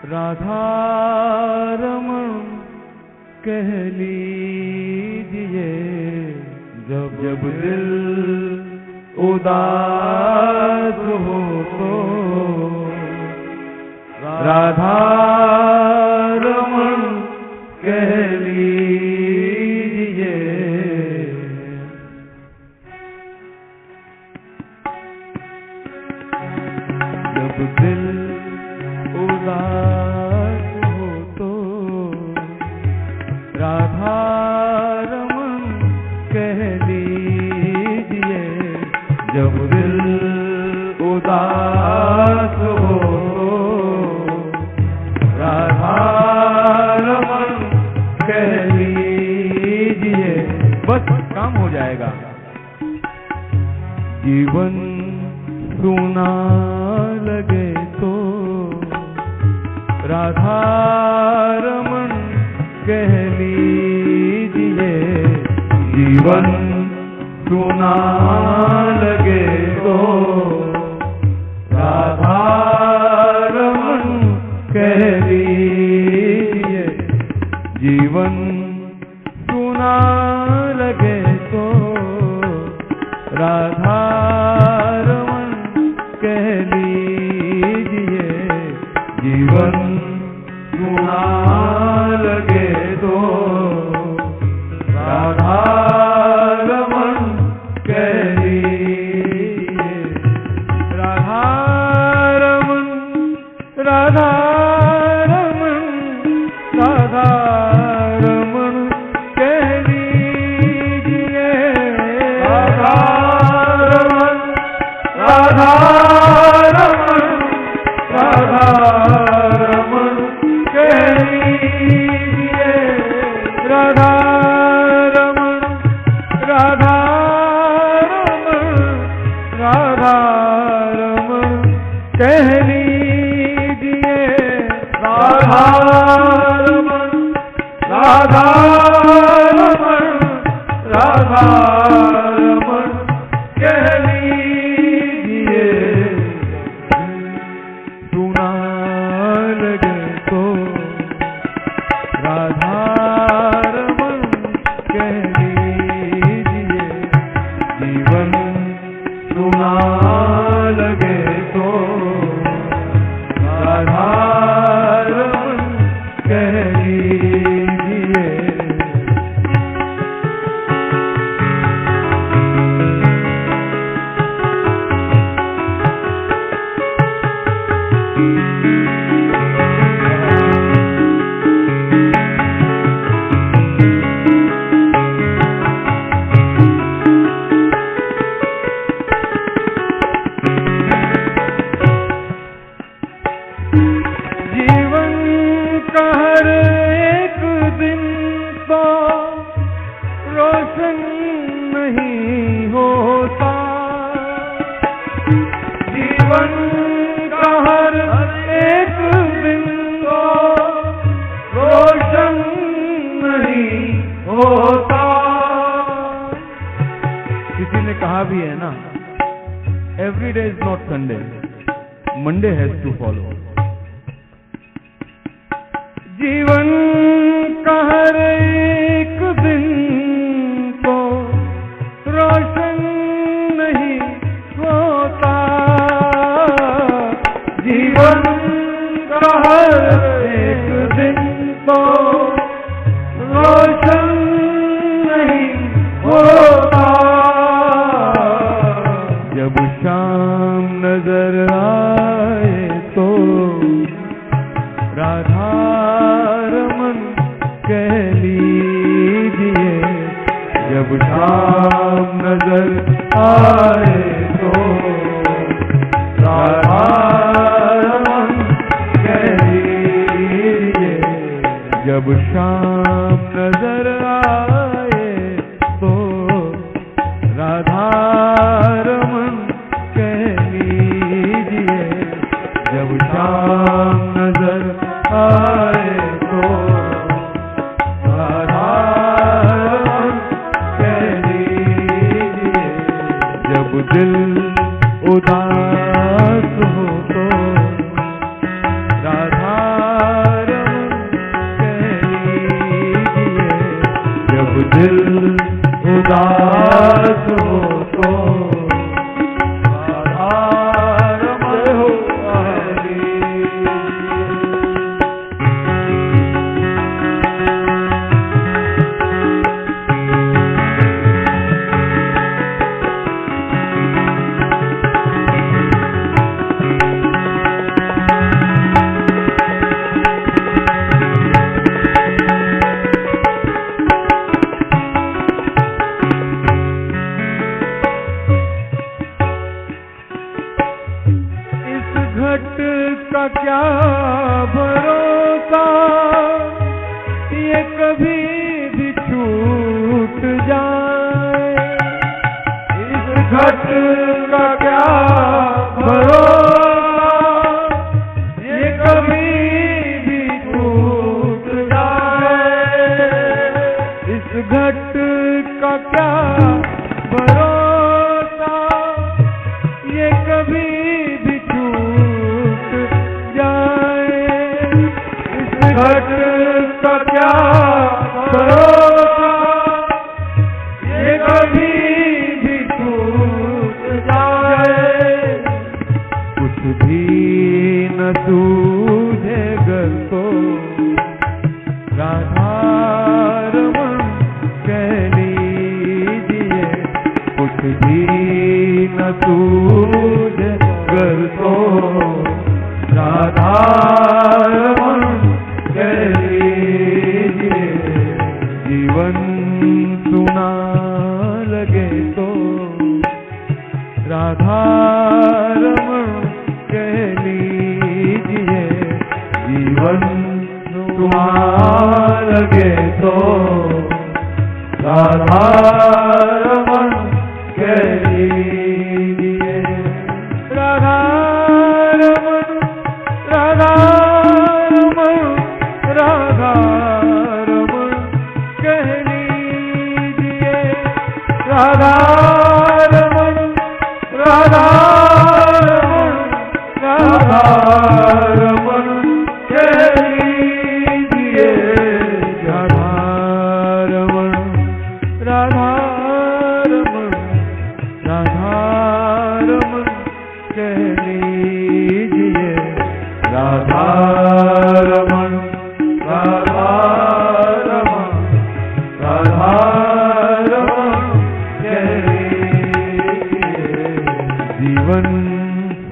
राधा रमण कह लीजिए जब जब दिल उदास हो तो राधा रमण कह लीजिए। जब दिल उदास हो तो राधा रमण कह लीजिए। जब दिल उदास हो राधा रमण कह लीजिए, बस काम हो जाएगा। जीवन सूना लगे तो राधा रमण कह लीजिए। जीवन सूना लगे तो राधा रमण कह लीजिए। जीवन सूना लगे तो राधा रमण कह लीजिए। जीवन सूना लगे तो राधा रमण कह लीजिए। राधा रमण राधा रमण राधा रमण कह लीजिए। राधा रमण राधा रमण राधा रमण कह लीजिए। राधा रमण राधा रमण राधा रमण कह लीजिए। राधा रमण राधा रमण राधा रमण कह लीजिए। सुना लगे तो राधा रमण कह लीजिए। जीवन सुना लगे तो राधा रमण कह लीजिए। जीवन का हर एक दिन तो रोशन नहीं होता। जीवन का हर एक दिन तो रोशन नहीं होता। किसी ने कहा भी है ना, every day is not Sunday, Monday has to follow. जीवन का हर एक दिन तो रोशन नहीं होता। जीवन का हर एक दिन तो रोशन नहीं होता। जब शाम नजर आए तो राधा रमण कह लीजिए। जब शाम नजर आए तो राधा रमण कह लीजिए। जब शाम नजर आए तो राधा रमण कह लीजिए। जब शाम नजर आए तो राधा रमण कह लीजिए। जब दिल उदास हो तो राधा घट का क्या भरोसा, ये कभी भी टूट जाए। इस घट का क्या भरोसा, ये कभी भी टूट जाए। इस घट का क्या भरोसा, ये कभी भी टूट जाए। कुछ भी न सूझे घर को राधा रमन कह लीजिए। कुछ भी न सूझे घर को राधा रमन कह लीजिए। जीवन सुना लगे तो राधा रमन कह लीजिए। जीवन सुना लगे तो राधा रमन कह लीजिए। राधा रमन, राधा रमन, राधा रमन कह लीजिए। राधा रमन, राधा रमन, राधा रमन कह लीजिए। राधा रमन, राधा रमन, राधा रमन कह लीजिए। राधा रमन, राधा रमन, राधा रमन कह लीजिए। जीवन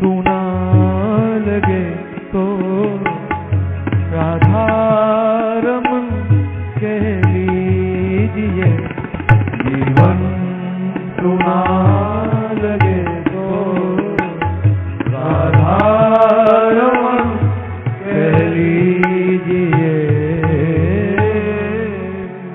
सुना लगे तो राधा रमन कह लीजिए। जीवन सुना